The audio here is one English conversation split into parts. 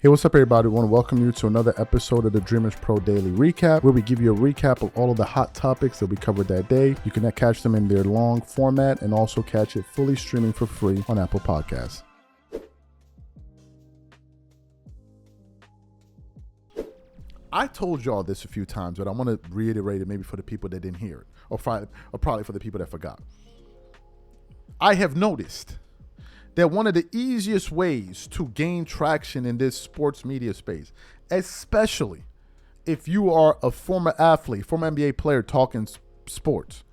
Hey, what's up, everybody? I want to welcome you to another episode of the Dreamers Pro Daily Recap, where we give you a recap of all of the hot topics that we covered that day. You can catch them in their long format and also catch it fully streaming for free on Apple Podcasts. I told y'all this a few times, but I want to reiterate it maybe for the people that didn't hear it, or probably for the people that forgot. I have noticed that one of the easiest ways to gain traction in this sports media space, especially if you are a former athlete, former NBA player talking sports,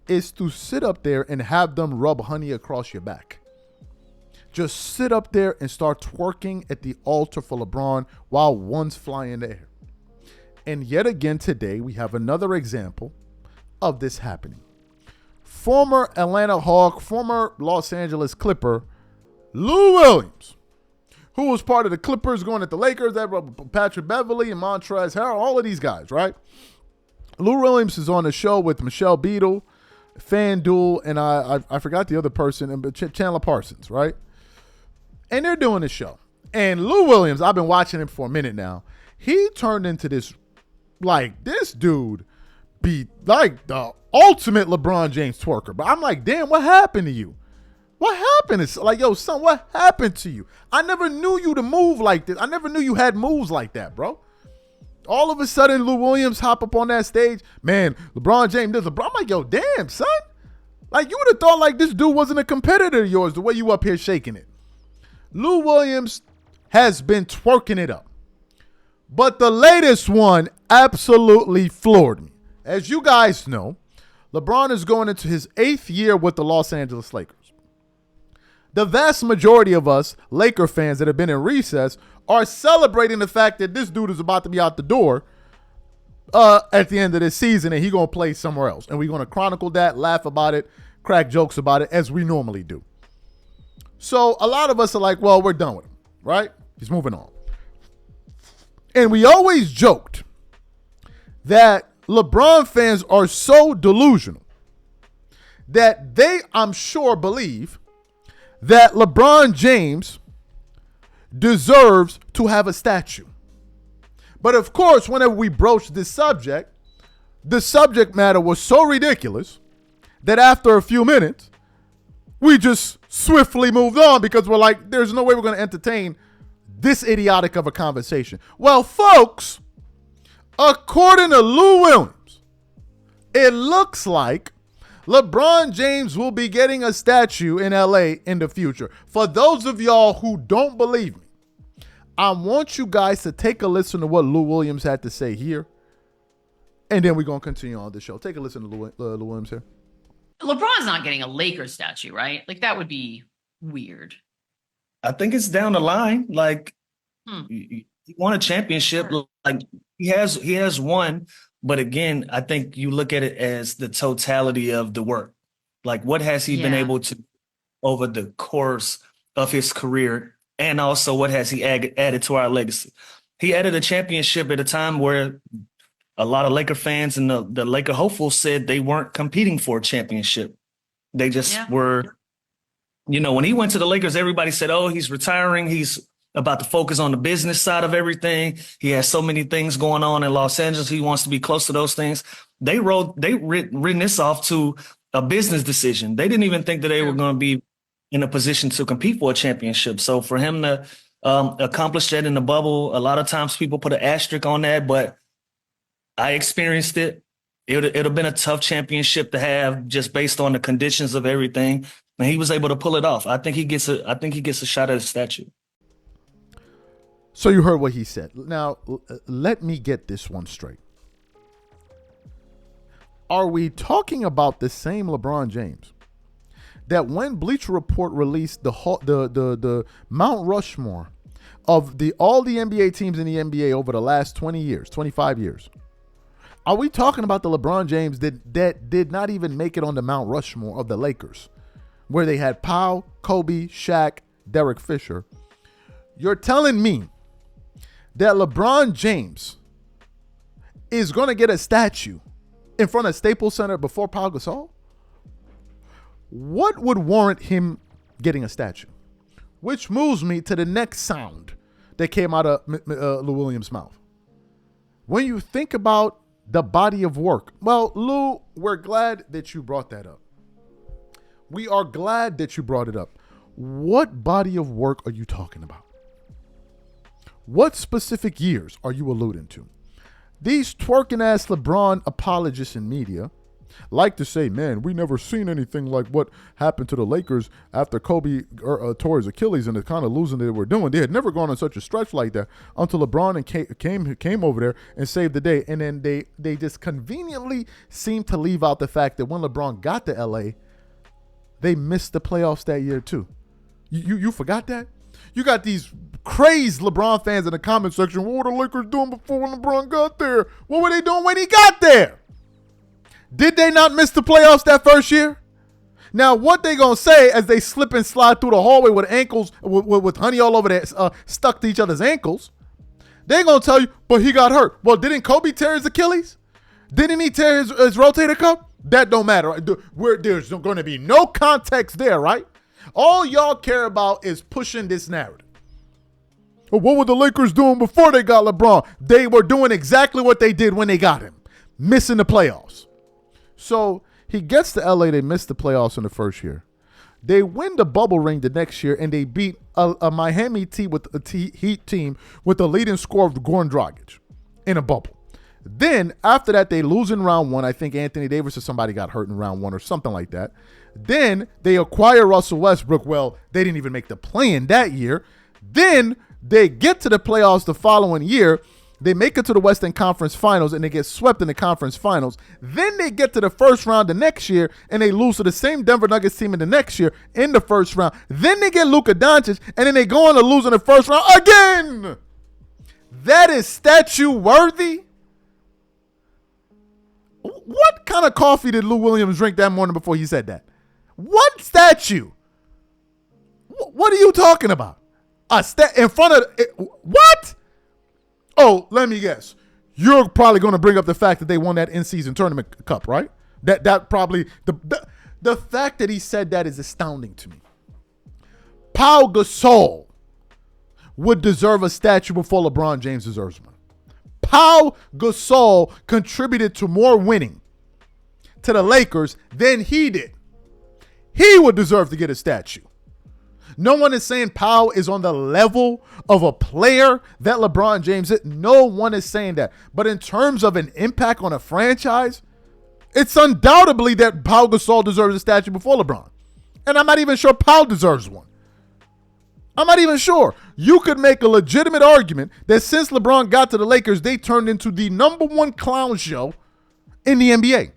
is to sit up there and have them rub honey across your back. Just sit up there and start twerking at the altar for LeBron while one's flying in the air. And yet again today, we have another example of this happening. Former Atlanta Hawk, former Los Angeles Clipper, Lou Williams, who was part of the Clippers going at the Lakers, that Patrick Beverley and Montrezl Harrell, all of these guys, right? Lou Williams is on the show with Michelle Beadle, FanDuel, and I forgot the other person, Chandler Parsons, right? And they're doing this show. And Lou Williams, I've been watching him for a minute now. He turned into this, like, this dude be like the ultimate LeBron James twerker. But I'm like, damn, what happened to you? What happened? It's like, yo, son, what happened to you? I never knew you to move like this. I never knew you had moves like that, bro. All of a sudden, Lou Williams hop up on that stage. Man, LeBron James does LeBron. I'm like, yo, damn, son. Like, you would have thought like this dude wasn't a competitor of yours the way you up here shaking it. Lou Williams has been twerking it up. But the latest one absolutely floored me. As you guys know, LeBron is going into his 8th year with the Los Angeles Lakers. The vast majority of us Laker fans that have been in recess are celebrating the fact that this dude is about to be out the door at the end of this season and he's going to play somewhere else. And we're going to chronicle that, laugh about it, crack jokes about it as we normally do. So a lot of us are like, well, we're done with him, right? He's moving on. And we always joked that LeBron fans are so delusional that they, I'm sure, believe that LeBron James deserves to have a statue. But of course, whenever we broached this subject, the subject matter was so ridiculous that after a few minutes, we just swiftly moved on because we're like, there's no way we're going to entertain this idiotic of a conversation. Well, folks, according to Lou Williams, it looks like LeBron James will be getting a statue in LA in the future. For those of y'all who don't believe me, I want you guys to take a listen to what Lou Williams had to say here, and then we're going to continue on the show. Take a listen to Lou Williams here. LeBron's not getting a Lakers statue, right? Like, that would be weird. I think it's down the line. Like, he won a championship. Sure. Like, he has won. But again, I think you look at it as the totality of the work. Like, what has he been able to over the course of his career? And also, what has he added to our legacy? He added a championship at a time where a lot of Laker fans and the Laker hopefuls said they weren't competing for a championship. They just were, when he went to the Lakers, everybody said, oh, he's retiring. He's about to focus on the business side of everything. He has so many things going on in Los Angeles. He wants to be close to those things. They written this off to a business decision. They didn't even think that they were going to be in a position to compete for a championship. So for him to accomplish that in the bubble, a lot of times people put an asterisk on that, but I experienced it. It would have been a tough championship to have just based on the conditions of everything. And he was able to pull it off. I think he gets a shot at a statue. So you heard what he said. Now, let me get this one straight. Are we talking about the same LeBron James that when Bleacher Report released the Mount Rushmore of all the NBA teams in the NBA over the last 20 years, 25 years, are we talking about the LeBron James that did not even make it on the Mount Rushmore of the Lakers, where they had Powell, Kobe, Shaq, Derek Fisher? You're telling me that LeBron James is going to get a statue in front of Staples Center before Pau Gasol? What would warrant him getting a statue? Which moves me to the next sound that came out of Lou Williams' mouth. When you think about the body of work, well, Lou, we're glad that you brought that up. We are glad that you brought it up. What body of work are you talking about? What specific years are you alluding to? These twerking ass LeBron apologists in media like to say, man, we never seen anything like what happened to the Lakers after Kobe tore his Achilles and the kind of losing they were doing. They had never gone on such a stretch like that until LeBron and came over there and saved the day. And then they just conveniently seem to leave out the fact that when LeBron got to LA, they missed the playoffs that year too. You forgot that? You got these crazed LeBron fans in the comment section. What were the Lakers doing before when LeBron got there? What were they doing when he got there? Did they not miss the playoffs that first year? Now, what they gonna say as they slip and slide through the hallway with ankles, with honey all over there, stuck to each other's ankles? They gonna tell you, but he got hurt. Well, didn't Kobe tear his Achilles? Didn't he tear his rotator cuff? That don't matter. Right? There's going to be no context there, right? All y'all care about is pushing this narrative. Well, what were the Lakers doing before they got LeBron? They were doing exactly what they did when they got him, missing the playoffs. So he gets to LA, they miss the playoffs in the first year. They win the bubble ring the next year, and they beat a Miami Heat team with the leading scorer of Goran Dragic in a bubble. Then, after that, they lose in round one. I think Anthony Davis or somebody got hurt in round one or something like that. Then, they acquire Russell Westbrook. Well, they didn't even make the play-in that year. Then, they get to the playoffs the following year. They make it to the Western Conference Finals, and they get swept in the conference finals. Then, they get to the first round the next year, and they lose to the same Denver Nuggets team in the next year in the first round. Then, they get Luka Doncic, and then they go on to lose in the first round again. That is statue-worthy. What kind of coffee did Lou Williams drink that morning before he said that? What statue? What are you talking about? In front of what? Oh, let me guess. You're probably going to bring up the fact that they won that in-season tournament cup, right? That probably the fact that he said that is astounding to me. Pau Gasol would deserve a statue before LeBron James deserves one. Pau Gasol contributed to more winning to the Lakers than he did. He would deserve to get a statue. No one is saying Pau is on the level of a player that LeBron James is. No one is saying that. But in terms of an impact on a franchise, it's undoubtedly that Pau Gasol deserves a statue before LeBron. And I'm not even sure Pau deserves one. I'm not even sure. You could make a legitimate argument that since LeBron got to the Lakers, they turned into the number one clown show in the NBA.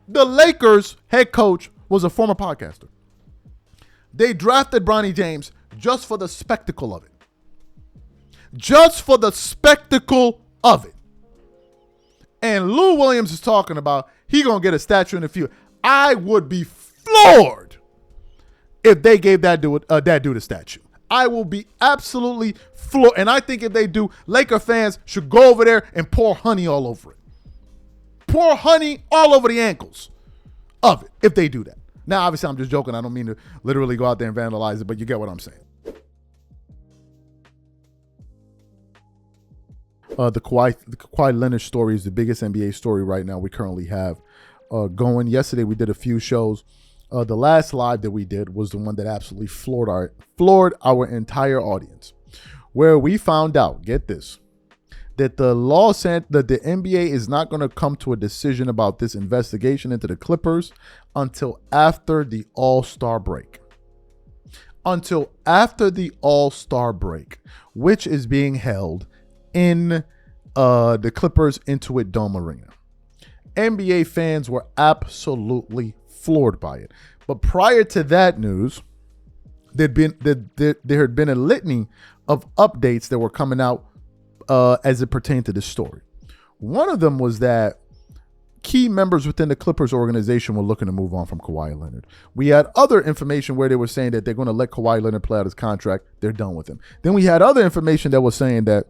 The Lakers head coach was a former podcaster. They drafted Bronny James just for the spectacle of it. Just for the spectacle of it. And Lou Williams is talking about he gonna get a statue in the future. I would be floored if they gave that dude a statue. I will be absolutely floored. And I think if they do, Laker fans should go over there and pour honey all over it. Pour honey all over the ankles of it if they do that. Now, obviously, I'm just joking. I don't mean to literally go out there and vandalize it, but you get what I'm saying. The Kawhi Leonard story is the biggest NBA story right now we currently have going. Yesterday, we did a few shows. The last live that we did was the one that absolutely floored our entire audience, where we found out, get this, that the NBA is not going to come to a decision about this investigation into the Clippers until after the All-Star break. Until after the All-Star break, which is being held in the Clippers Intuit Dome Arena. NBA fans were absolutely floored by it. But prior to that news, there had been a litany of updates that were coming out as it pertained to this story. One of them was that key members within the Clippers organization were looking to move on from Kawhi Leonard. We had other information where they were saying that they're going to let Kawhi Leonard play out his contract. They're done with him. Then we had other information that was saying that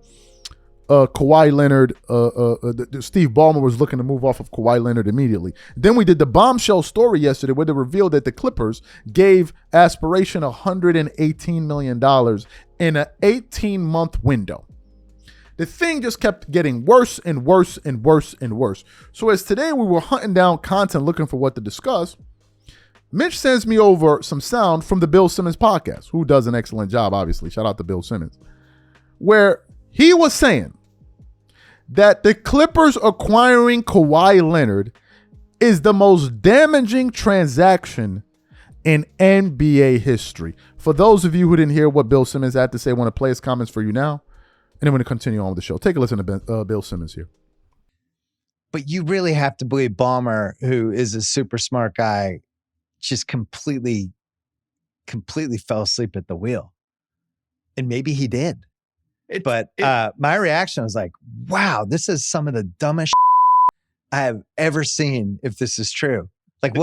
Kawhi Leonard, Steve Ballmer was looking to move off of Kawhi Leonard immediately. Then we did the bombshell story yesterday where they revealed that the Clippers gave Aspiration $118 million in an 18-month window. The thing just kept getting worse and worse and worse and worse. So as today we were hunting down content looking for what to discuss, Mitch sends me over some sound from the Bill Simmons podcast, who does an excellent job, obviously. Shout out to Bill Simmons. Where he was saying that the Clippers acquiring Kawhi Leonard is the most damaging transaction in NBA history. For those of you who didn't hear what Bill Simmons had to say, I want to play his comments for you now, and then we're going to continue on with the show. Take a listen to Bill Simmons here. But you really have to believe Ballmer, who is a super smart guy, just completely fell asleep at the wheel. And maybe he did. But my reaction was like, wow, this is some of the dumbest I have ever seen if this is true. Like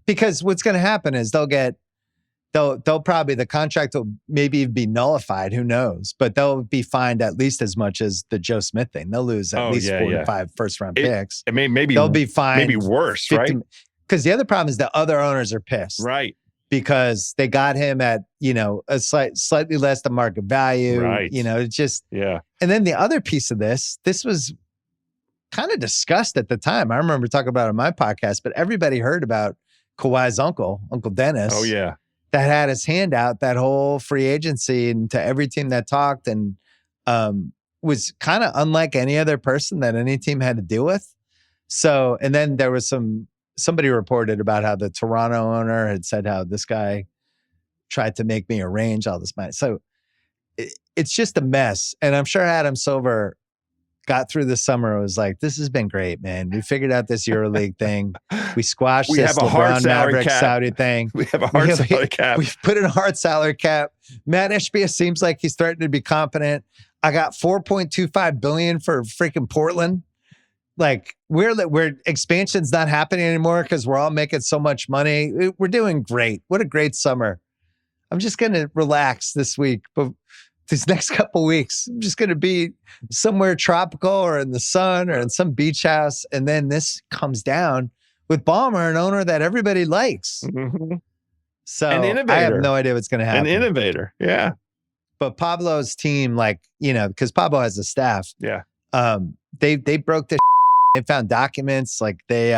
because what's going to happen is they'll probably, the contract will maybe be nullified. Who knows? But they'll be fined at least as much as the Joe Smith thing. They'll lose at least 4 to 5 first round picks. Maybe they'll be fined. Maybe worse, 50, right? Because the other problem is the other owners are pissed. Right. Because they got him at, a slightly less than market value. Right. It's just, yeah. And then the other piece of this was kind of discussed at the time. I remember talking about it on my podcast, but everybody heard about Kawhi's Uncle Dennis. Oh, yeah. That had his hand out that whole free agency and to every team that talked, and was kind of unlike any other person that any team had to deal with. So, and then there was somebody reported about how the Toronto owner had said how this guy tried to make me arrange all this money. So it's just a mess. And I'm sure Adam Silver got through the summer. It was like, this has been great, man. We figured out this EuroLeague thing. We squashed this LeBron Maverick Saudi thing. We have a hard salary cap. We've put in a hard salary cap. Matt Ishbia seems like he's starting to be confident. I got $4.25 billion for freaking Portland. Like we're expansion's not happening anymore because we're all making so much money. We're doing great. What a great summer. I'm just going to relax this week, but these next couple weeks, I'm just going to be somewhere tropical or in the sun or in some beach house. And then this comes down with Ballmer, an owner that everybody likes. Mm-hmm. So an innovator. I have no idea what's going to happen. An innovator. Yeah. But Pablo's team, because Pablo has a staff. Yeah. They broke this. They found documents. Like they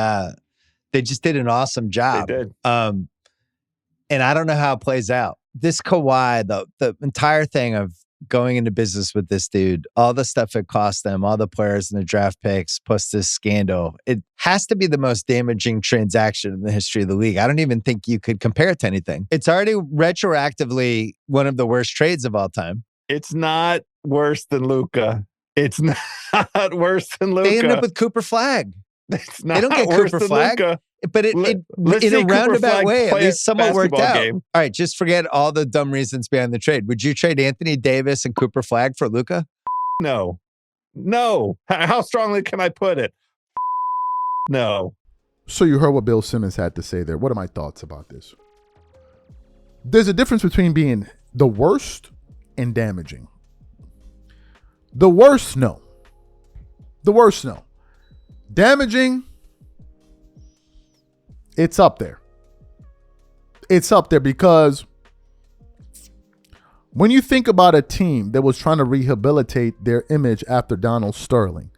just did an awesome job. They did. And I don't know how it plays out. This Kawhi, the entire thing of going into business with this dude, all the stuff it cost them, all the players and the draft picks, plus this scandal, it has to be the most damaging transaction in the history of the league. I don't even think you could compare it to anything. It's already retroactively one of the worst trades of all time. It's not worse than Luka. It's not worse than Luka. They end up with Cooper Flag. It's not they don't get worse Cooper than Flag. Luka. But in a roundabout way, at least somewhat worked out. Game. All right, just forget all the dumb reasons behind the trade. Would you trade Anthony Davis and Cooper Flag for Luka? No. How strongly can I put it? No. So you heard what Bill Simmons had to say there. What are my thoughts about this? There's a difference between being the worst and damaging. The worst, no. Damaging, it's up there. It's up there because when you think about a team that was trying to rehabilitate their image after Donald Sterling,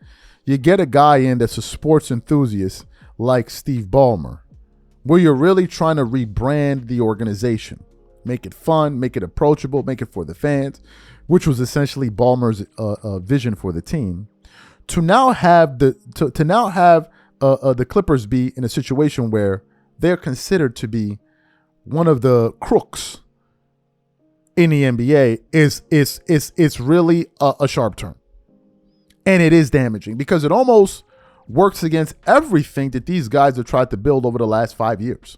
you get a guy in that's a sports enthusiast like Steve Ballmer, where you're really trying to rebrand the organization, make it fun, make it approachable, make it for the fans, which was essentially Ballmer's vision for the team. To now have the Clippers be in a situation where they're considered to be one of the crooks in the NBA is really a sharp turn, and it is damaging because it almost works against everything that these guys have tried to build over the last 5 years,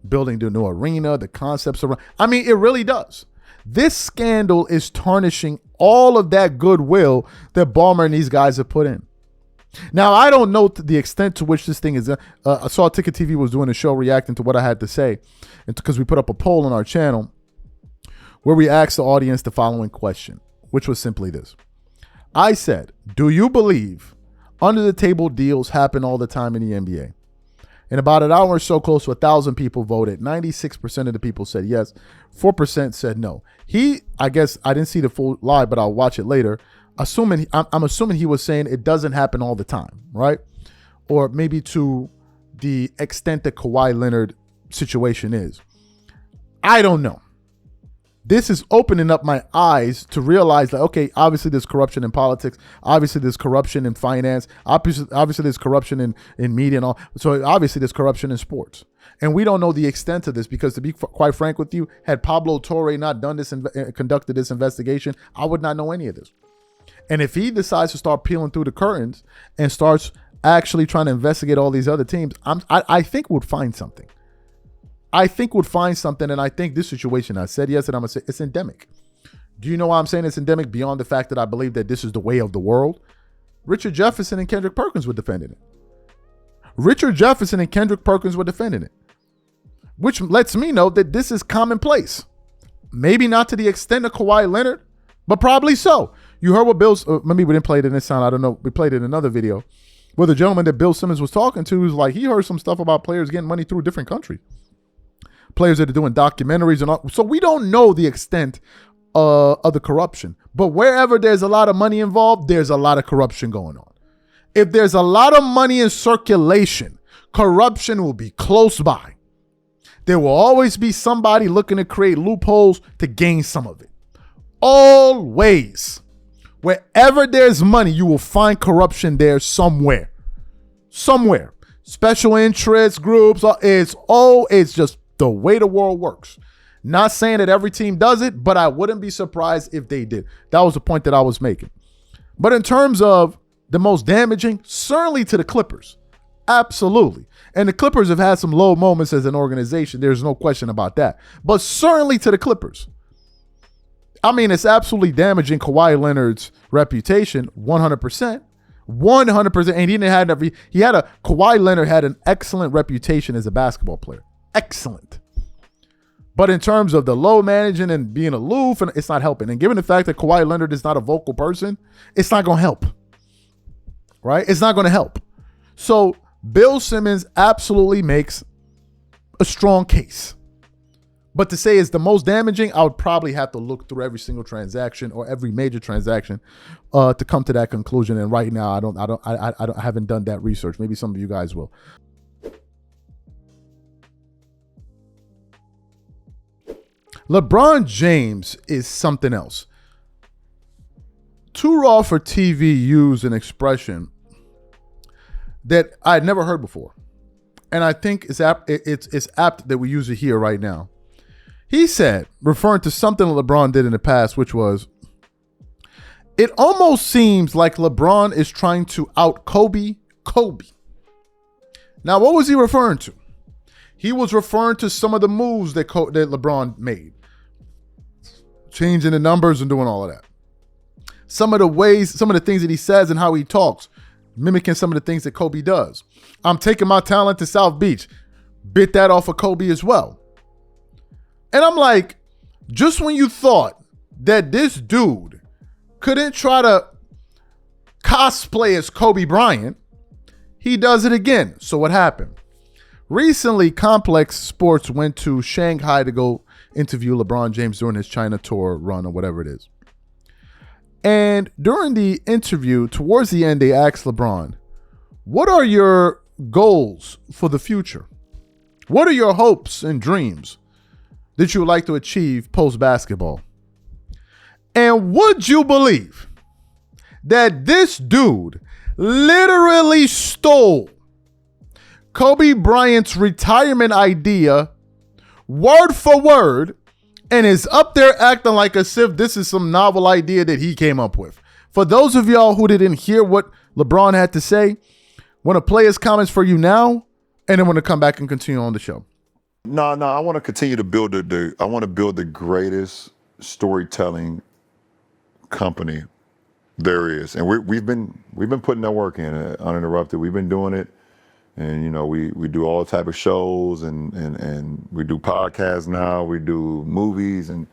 building the new arena, the concepts around. I mean, it really does. This scandal is tarnishing all of that goodwill that Ballmer and these guys have put in. Now, I don't know the extent to which this thing is. I saw Ticket TV was doing a show reacting to what I had to say, and because we put up a poll on our channel where we asked the audience the following question, which was simply this. I said, do you believe under the table deals happen all the time in the NBA? In about an hour or so, close to 1,000 people voted. 96% of the people said yes. 4% said no. I guess I didn't see the full live, but I'll watch it later. I'm assuming he was saying it doesn't happen all the time, right? Or maybe to the extent that Kawhi Leonard situation is. I don't know. This is opening up my eyes to realize that, okay, obviously there's corruption in politics. Obviously there's corruption in finance. Obviously there's corruption in media and all. So obviously there's corruption in sports. And we don't know the extent of this because, to be quite frank with you, had Pablo Torre not done this, conducted this investigation, I would not know any of this. And if he decides to start peeling through the curtains and starts actually trying to investigate all these other teams, I think we'll find something. I think would find something, and I think this situation, I said yes, and I'm going to say it's endemic. Do you know why I'm saying it's endemic? Beyond the fact that I believe that this is the way of the world, Richard Jefferson and Kendrick Perkins were defending it. Richard Jefferson and Kendrick Perkins were defending it, which lets me know that this is commonplace. Maybe not to the extent of Kawhi Leonard, but probably so. You heard what maybe we didn't play it in this sound, I don't know, we played it in another video, where the gentleman that Bill Simmons was talking to was like, he heard some stuff about players getting money through a different country. Players that are doing documentaries and all. So we don't know the extent of the corruption. But wherever there's a lot of money involved, there's a lot of corruption going on. If there's a lot of money in circulation, corruption will be close by. There will always be somebody looking to create loopholes to gain some of it. Always. Wherever there's money, you will find corruption there somewhere. Somewhere. Special interest groups, it's just the way the world works. Not saying that every team does it, but I wouldn't be surprised if they did. That was the point that I was making. But in terms of the most damaging, certainly to the Clippers. Absolutely. And the Clippers have had some low moments as an organization. There's no question about that. But certainly to the Clippers. I mean, it's absolutely damaging Kawhi Leonard's reputation, 100%. 100%. And Kawhi Leonard had an excellent reputation as a basketball player. Excellent. But in terms of the low managing and being aloof, and it's not helping. And given the fact that Kawhi Leonard is not a vocal person, it's not going to help. Right? It's not going to help. So Bill Simmons absolutely makes a strong case. But to say it's the most damaging, I would probably have to look through every single transaction or every major transaction to come to that conclusion. And right now, I haven't done that research. Maybe some of you guys will. LeBron James is something else. Too Raw for TV used an expression that I had never heard before. And I think it's apt that we use it here right now. He said, referring to something LeBron did in the past, which was, it almost seems like LeBron is trying to out Kobe. Now, what was he referring to? He was referring to some of the moves that LeBron made. Changing the numbers and doing all of that. Some of the things that he says and how he talks, mimicking some of the things that Kobe does. I'm taking my talent to South Beach. Bit that off of Kobe as well. And I'm like, just when you thought that this dude couldn't try to cosplay as Kobe Bryant, he does it again. So what happened? Recently, Complex Sports went to Shanghai to go interview LeBron James during his China tour run or whatever it is. And during the interview, towards the end, they asked LeBron, what are your goals for the future? What are your hopes and dreams that you would like to achieve post-basketball? And would you believe that this dude literally stole Kobe Bryant's retirement idea word for word and is up there acting like as if this is some novel idea that he came up with? For those of y'all who didn't hear what LeBron had to say, want to play his comments for you now, and then want to come back and continue on the show. No, I want to continue to build I want to build the greatest storytelling company there is, and we've been putting that work in uninterrupted. We've been doing it, and you know we do all type of shows, and we do podcasts now. We do movies and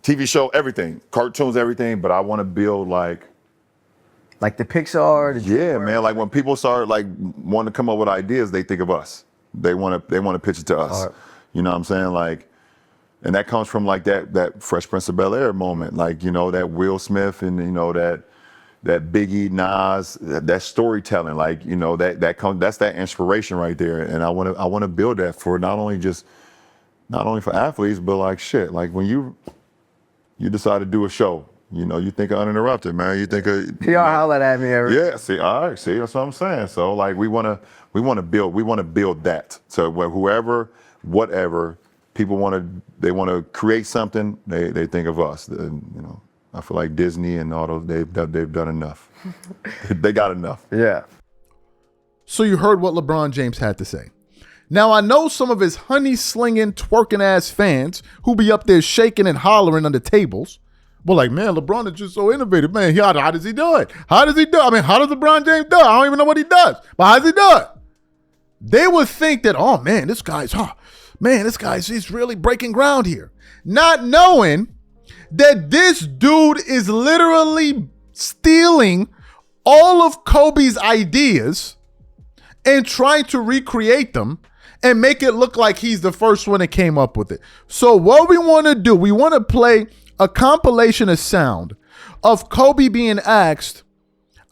TV show, everything, cartoons, everything. But I want to build like Like the Pixar, the Yeah, man. Like when people start like wanting to come up with ideas, they think of us. They want to pitch it to us. You know what I'm saying? Like, and that comes from like that Fresh Prince of Bel-Air moment, like, you know, that Will Smith and, you know, that Biggie, Nas, that storytelling, like, you know, that's that inspiration right there. And I want to build that for not only for athletes, but like shit, like when you decide to do a show, you know, you think of Uninterrupted, man. You think of PR hollered at me. Yeah, see, all right, see, that's what I'm saying. So like we wanna build that. So whoever, whatever, people they wanna create something, they think of us. And, you know, I feel like Disney and all those, they've done enough. They got enough. Yeah. So you heard what LeBron James had to say. Now, I know some of his honey-slinging, twerking-ass fans who be up there shaking and hollering under tables. Well, like, man, LeBron is just so innovative. Man, how does he do it? How does he do it? I mean, how does LeBron James do it? I don't even know what he does. But how does he do it? They would think that, oh, man, he's really breaking ground here. Not knowing that this dude is literally stealing all of Kobe's ideas and trying to recreate them and make it look like he's the first one that came up with it. So what we want to do, we want to play a compilation of sound of Kobe being asked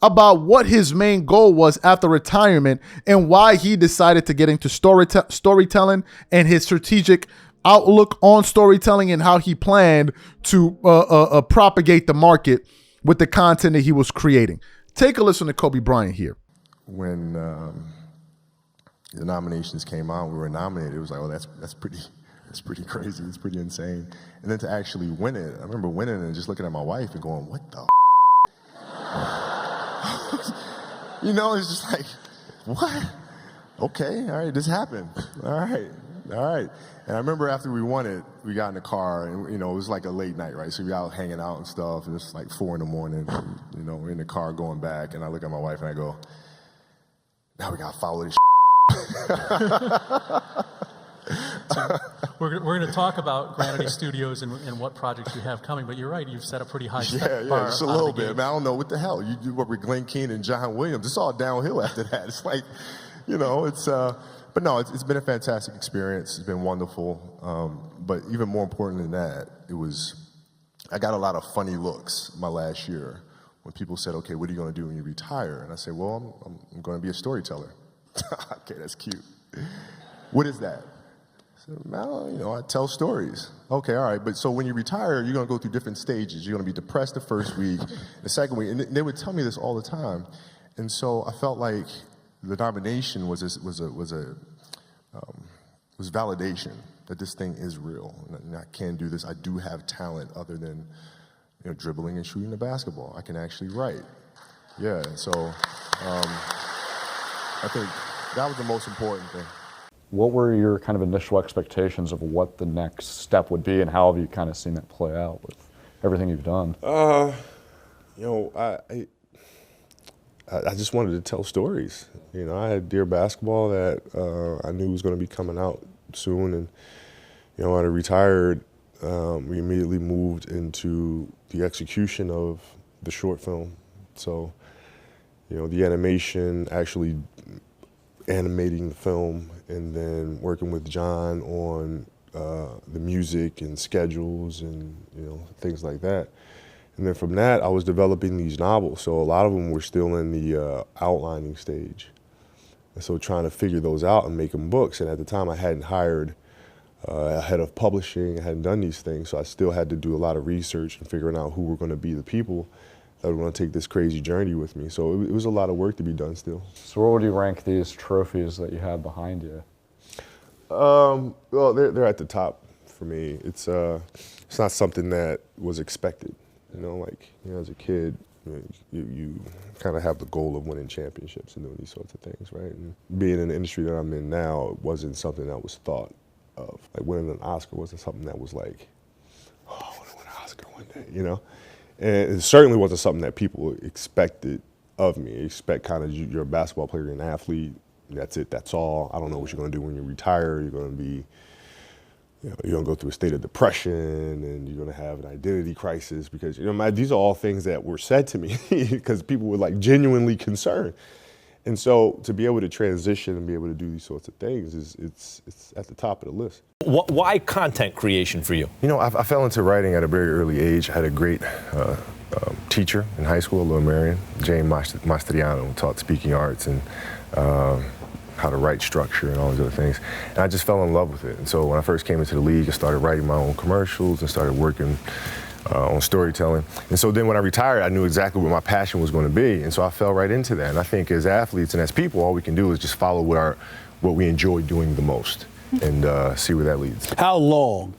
about what his main goal was after retirement and why he decided to get into storytelling and his strategic outlook on storytelling and how he planned to propagate the market with the content that he was creating. Take a listen to Kobe Bryant here. When the nominations came out, we were nominated. It was like, oh, that's pretty crazy. It's pretty insane. And then to actually win it, I remember winning and just looking at my wife and going, what the? You know, it's just like, what? Okay, all right, this happened. All right. And I remember after we won it, we got in the car, and you know, it was like a late night, right? So we out hanging out and stuff, and it's like 4 a.m. And, you know, we're in the car going back, and I look at my wife and I go, now we gotta follow this. We're going to talk about Granity Studios and what projects you have coming, but you're right, you've set a pretty high Yeah, bar just a little bit. I mean, I don't know what the hell. You do what with Glenn Keane and John Williams. It's all downhill after that. It's like, you know, but no, it's been a fantastic experience. It's been wonderful. But even more important than that, I got a lot of funny looks my last year when people said, okay, what are you going to do when you retire? And I said, well, I'm going to be a storyteller. Okay, that's cute. What is that? I said, well, you know, I tell stories. Okay, all right, but so when you retire, you're going to go through different stages. You're going to be depressed the first week, the second week, and they would tell me this all the time. And so I felt like the nomination was validation that this thing is real. And I can do this. I do have talent other than, you know, dribbling and shooting the basketball. I can actually write. Yeah, so I think that was the most important thing. What were your kind of initial expectations of what the next step would be, and how have you kind of seen that play out with everything you've done? You know, I just wanted to tell stories. You know, I had Dear Basketball that I knew was going to be coming out soon, and you know, when I retired, we immediately moved into the execution of the short film. So, you know, the animation, actually animating the film, and then working with John on the music and schedules and, you know, things like that. And then from that, I was developing these novels. So a lot of them were still in the outlining stage. And so trying to figure those out and make them books. And at the time, I hadn't hired a head of publishing. I hadn't done these things. So I still had to do a lot of research and figuring out who were going to be the people that were going to take this crazy journey with me. So it was a lot of work to be done still. So where would you rank these trophies that you have behind you? Well, they're at the top for me. It's not something that was expected. You know, like, you know, as a kid, you kind of have the goal of winning championships and doing these sorts of things, right? And being in the industry that I'm in now, it wasn't something that was thought of. Like winning an Oscar wasn't something that was like, oh, I want to win an Oscar one day, you know? And it certainly wasn't something that people expected of me. Expect kind of you're a basketball player, you're an athlete, that's it, that's all. I don't know what you're going to do when you retire. You're going to be, you're going to go through a state of depression and you're going to have an identity crisis because, these are all things that were said to me because people were like genuinely concerned. And so to be able to transition and be able to do these sorts of things it's at the top of the list. Why content creation for you? I fell into writing at a very early age. I had a great teacher in high school, Lil Marion, James Mastriano, who taught speaking arts and how to write structure and all these other things. And I just fell in love with it. And so when I first came into the league, I started writing my own commercials and started working on storytelling. And so then when I retired, I knew exactly what my passion was going to be. And so I fell right into that. And I think as athletes and as people, all we can do is just follow what we enjoy doing the most and see where that leads. How long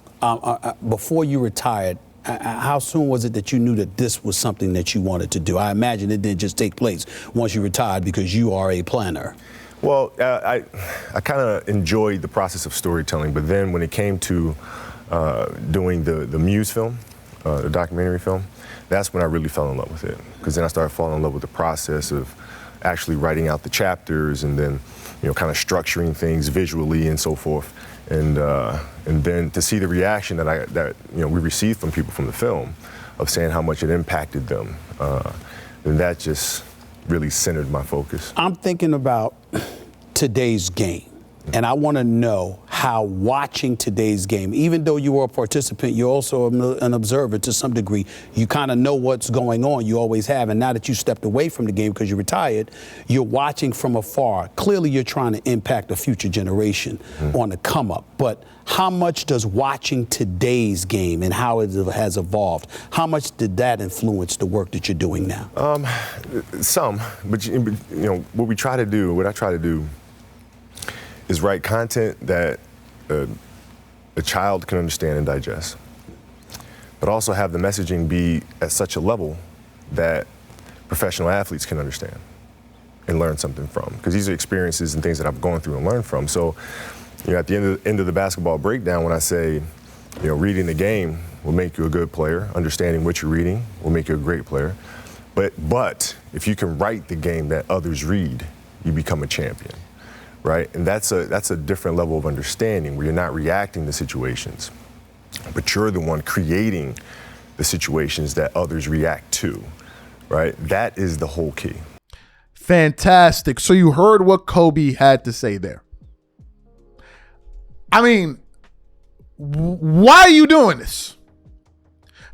before you retired, how soon was it that you knew that this was something that you wanted to do? I imagine it didn't just take place once you retired because you are a planner. Well, I kind of enjoyed the process of storytelling, but then when it came to doing the Muse film, the documentary film, that's when I really fell in love with it. Because then I started falling in love with the process of actually writing out the chapters and then, kind of structuring things visually and so forth. And then to see the reaction that we received from people from the film of saying how much it impacted them, then that just really centered my focus. I'm thinking about today's game, and I want to know how watching today's game, even though you were a participant, you're also an observer to some degree. You kind of know what's going on. You always have. And now that you stepped away from the game because you're retired, you're watching from afar. Clearly, you're trying to impact a future generation on the come up. But how much does watching today's game and how it has evolved, how much did that influence the work that you're doing now? Some, but what I try to do is write content that a child can understand and digest, but also have the messaging be at such a level that professional athletes can understand and learn something from, because these are experiences and things that I've gone through and learned from. So, at the end of the basketball breakdown, when I say, reading the game will make you a good player, understanding what you're reading will make you a great player, but if you can write the game that others read, you become a champion. Right? And that's a different level of understanding where you're not reacting to situations, but you're the one creating the situations that others react to, right? That is the whole key. Fantastic. So you heard what Kobe had to say there. I mean, why are you doing this?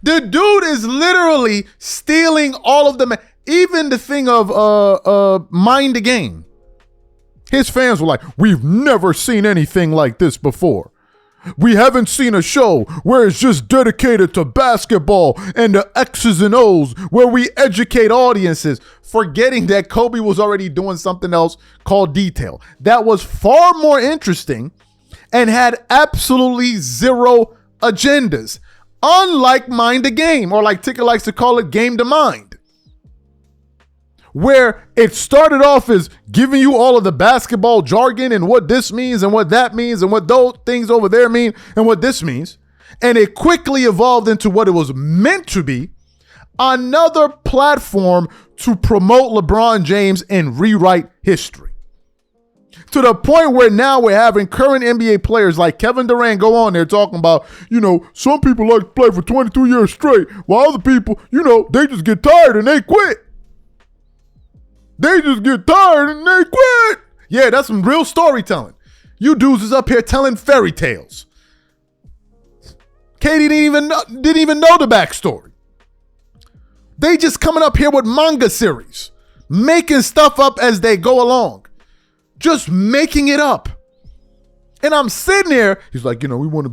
The dude is literally stealing all of them, even the thing of mind the game. His fans were like, we've never seen anything like this before. We haven't seen a show where it's just dedicated to basketball and the X's and O's, where we educate audiences, forgetting that Kobe was already doing something else called Detail. That was far more interesting and had absolutely zero agendas, unlike Mind the Game, or like Ticker likes to call it, Game to Mind, where it started off as giving you all of the basketball jargon and what this means and what that means and what those things over there mean and what this means. And it quickly evolved into what it was meant to be, another platform to promote LeBron James and rewrite history. To the point where now we're having current NBA players like Kevin Durant go on there talking about, some people like to play for 22 years straight, while other people, they just get tired and they quit. They just get tired and they quit. Yeah, that's some real storytelling. You dudes is up here telling fairy tales. Katie didn't even know the backstory. They just coming up here with manga series, making stuff up as they go along, just making it up. And I'm sitting there. He's like, we want to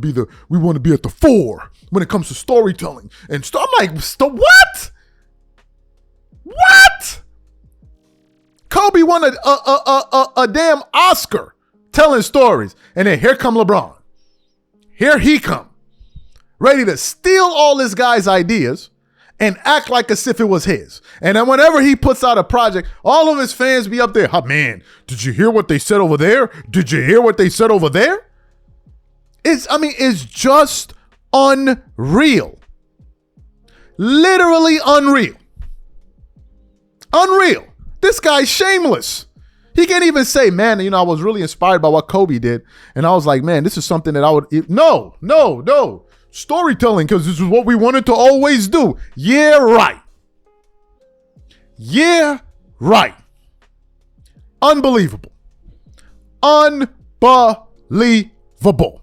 be at the fore when it comes to storytelling and stuff. I'm like, what? What? Kobe won a damn Oscar telling stories. And then here come LeBron. Here he come. Ready to steal all this guy's ideas and act like as if it was his. And then whenever he puts out a project, all of his fans be up there. Oh, man, did you hear what they said over there? Did you hear what they said over there? It's just unreal. Literally unreal. Unreal. This guy's shameless. He can't even say, man, I was really inspired by what Kobe did. And I was like, man, this is something that I would. No. Storytelling, because this is what we wanted to always do. Yeah, right. Yeah, right. Unbelievable. Unbelievable.